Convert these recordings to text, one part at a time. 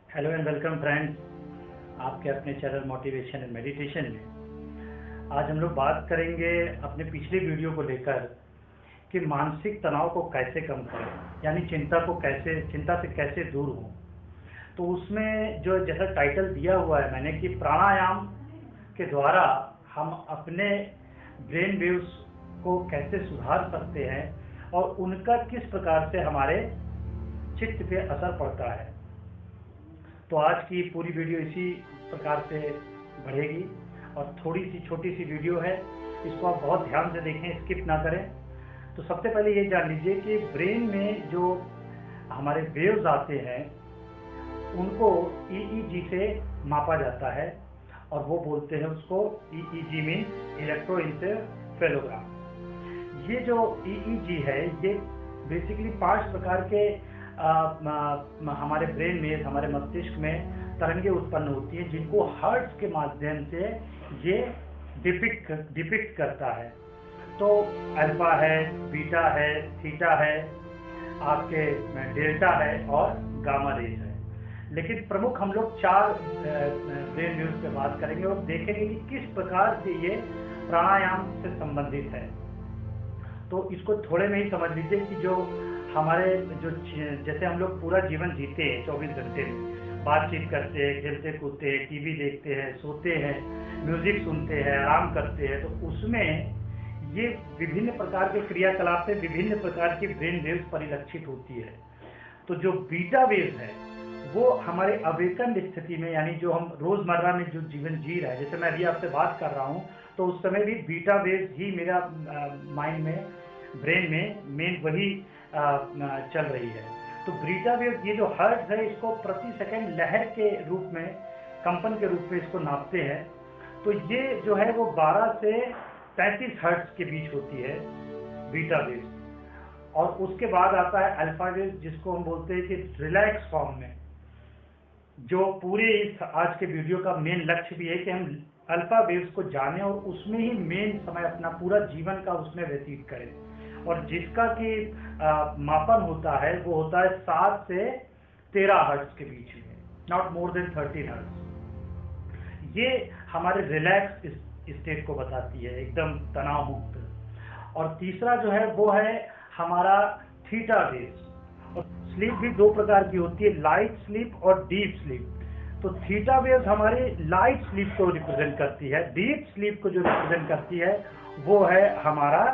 Hello and welcome friends, आपके अपने channel motivation and meditation में आज हम लोग बात करेंगे अपने पिछले वीडियो को लेकर कि मानसिक तनाव को कैसे कम करें, यानी चिंता से कैसे दूर हो। तो उसमें जो जैसा टाइटल दिया हुआ है मैंने कि प्राणायाम के द्वारा हम अपने ब्रेन वेव्स को कैसे सुधार सकते हैं और उनका किस प्रकार से हमारे चित्त पे असर पड़ता है। तो आज की पूरी वीडियो इसी प्रकार से बढ़ेगी और थोड़ी सी छोटी सी वीडियो है, इसको आप बहुत ध्यान से देखें, स्किप ना करें। तो सबसे पहले ये जान लीजिए कि ब्रेन में जो हमारे वेव्स आते हैं उनको ईईजी से मापा जाता है और वो बोलते हैं उसको ईईजी मीन्स इलेक्ट्रोएन्सेफेलोग्राम। ये जो ईईजी है ये बेसिकली 5 प्रकार के हमारे ब्रेन में, हमारे मस्तिष्क में तरंगे उत्पन्न होती हैं जिनको हर्ट्ज के माध्यम से ये डिपिक्ट करता है। तो अल्फा है, बीटा है, थीटा है, आपके डेल्टा है और गामा रेज है। लेकिन प्रमुख हम लोग 4 ब्रेन वेव्स पे बात करेंगे और देखेंगे कि किस प्रकार से ये प्राणायाम से संबंधित है। तो इसको थोड़े में ही समझ लीजिए कि जो हमारे जैसे हम लोग पूरा जीवन जीते हैं 24 घंटे में, बातचीत करते हैं, खेलते कूदते हैं, टीवी देखते हैं, सोते हैं, म्यूजिक सुनते हैं, आराम करते हैं, तो उसमें ये विभिन्न प्रकार के क्रियाकलाप से विभिन्न प्रकार की ब्रेन वेव्स परिलक्षित होती है। तो जो बीटा वेव्स है वो हमारे अवेकन स्थिति में, यानी जो हम रोजमर्रा में जो जीवन जी रहे हैं, जैसे मैं अभी आपसे बात कर रहा हूँ तो उस समय भी बीटा वेव्स ही मेरा माइंड में, ब्रेन में मेन वही चल रही है। तो बीटा वेव, ये जो हर्ट्ज है, इसको प्रति सेकंड लहर के रूप में, कंपन के रूप में इसको नापते हैं। तो ये जो है वो 12 से 35 हर्ट्ज के बीच होती है बीटा वेव। और उसके बाद आता है अल्फा वेव, जिसको हम बोलते हैं कि रिलैक्स फॉर्म में, जो पूरे इस आज के वीडियो का मेन लक्ष्य भी है कि हम अल्फा वेव्स को जानें और उसमें ही मेन समय अपना पूरा जीवन का उसमें व्यतीत करें। और जिसका कि मापन होता है वो होता है 7 से 13 हर्ट्ज के बीच में, नॉट मोर देन 13 हर्ट्ज। ये हमारे रिलैक्स स्टेट को बताती है, एकदम तनाव मुक्त। और तीसरा जो है वो है हमारा थीटा वेव्स। और स्लीप भी 2 प्रकार की होती है, लाइट स्लीप और डीप स्लीप। तो थीटा वेव्स हमारी लाइट स्लीप को रिप्रेजेंट करती है। डीप स्लीप को जो रिप्रेजेंट करती है वो है हमारा,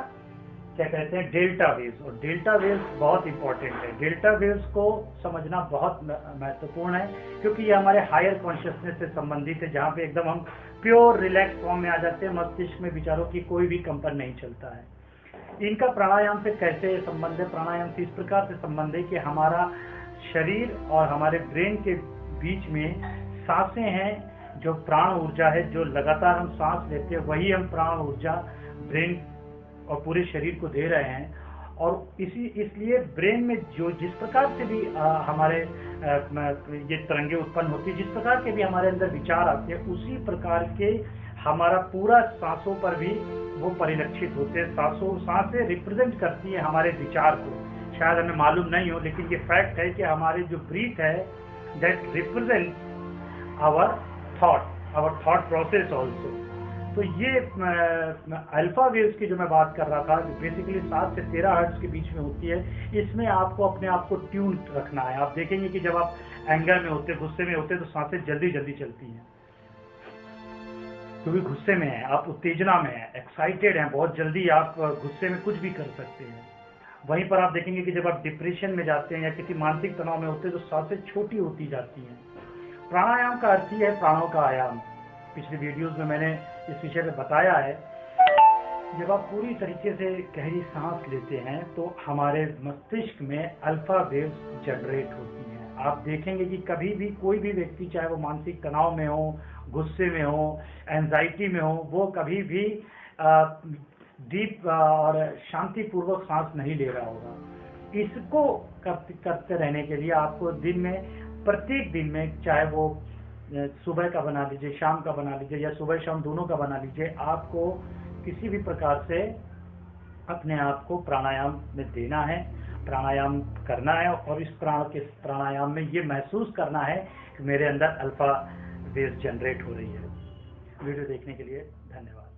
क्या कहते हैं, डेल्टा वेव्स। और डेल्टा वेव्स बहुत इंपॉर्टेंट है। डेल्टा वेव्स को समझना बहुत महत्वपूर्ण है क्योंकि ये हमारे हायर कॉन्शियसनेस से संबंधित है, जहाँ पे एकदम हम प्योर रिलैक्स फॉर्म में आ जाते हैं, मस्तिष्क में विचारों की कोई भी कंपन नहीं चलता है। इनका प्राणायाम से कैसे संबंध है? प्राणायाम से इस प्रकार से संबंध है कि हमारा शरीर और हमारे ब्रेन के बीच में सांसें हैं, जो प्राण ऊर्जा है, जो लगातार हम सांस लेते हैं, वही हम प्राण ऊर्जा ब्रेन और पूरे शरीर को दे रहे हैं। और इसलिए ब्रेन में जो जिस प्रकार से भी हमारे ये तरंगे उत्पन्न होती है, जिस प्रकार के भी हमारे अंदर विचार आते हैं, उसी प्रकार के हमारा पूरा सांसों पर भी वो परिलक्षित होते हैं। सांसें रिप्रेजेंट करती है हमारे विचार को। शायद हमें मालूम नहीं हो, लेकिन ये फैक्ट है कि हमारे जो ब्रीथ है that represent our thought process also. तो ये अल्फा वेव्स की जो मैं बात कर रहा था, जो बेसिकली 7 से 13 हर्ट्ज के बीच में होती है, इसमें आपको अपने आप को ट्यून रखना है। आप देखेंगे कि जब आप एंगर में होते, गुस्से में होते, तो सांसें जल्दी चलती हैं क्योंकि गुस्से में है, आप उत्तेजना में है, एक्साइटेड हैं, बहुत जल्दी आप गुस्से में कुछ भी कर सकते हैं। वहीं पर आप देखेंगे कि जब आप डिप्रेशन में जाते हैं या किसी मानसिक तनाव में होते हैं तो सांसें छोटी होती जाती हैं। प्राणायाम का अर्थ ही है प्राणों का आयाम। पिछले वीडियोस में मैंने इस विषय में बताया है। जब आप पूरी तरीके से गहरी सांस लेते हैं तो हमारे मस्तिष्क में अल्फा वेव्स जनरेट होती हैं। आप देखेंगे कि कभी भी कोई भी व्यक्ति, चाहे वो मानसिक तनाव में हो, गुस्से में हो, एंजाइटी में हो, वो कभी भी डीप और शांतिपूर्वक सांस नहीं ले रहा होगा। इसको करते रहने के लिए आपको दिन में, प्रत्येक दिन में, चाहे वो सुबह का बना लीजिए, शाम का बना लीजिए, या सुबह शाम दोनों का बना लीजिए, आपको किसी भी प्रकार से अपने आप को प्राणायाम में देना है प्राणायाम करना है और इस प्राणायाम में ये महसूस करना है कि मेरे अंदर अल्फा वेव जनरेट हो रही है। वीडियो देखने के लिए धन्यवाद।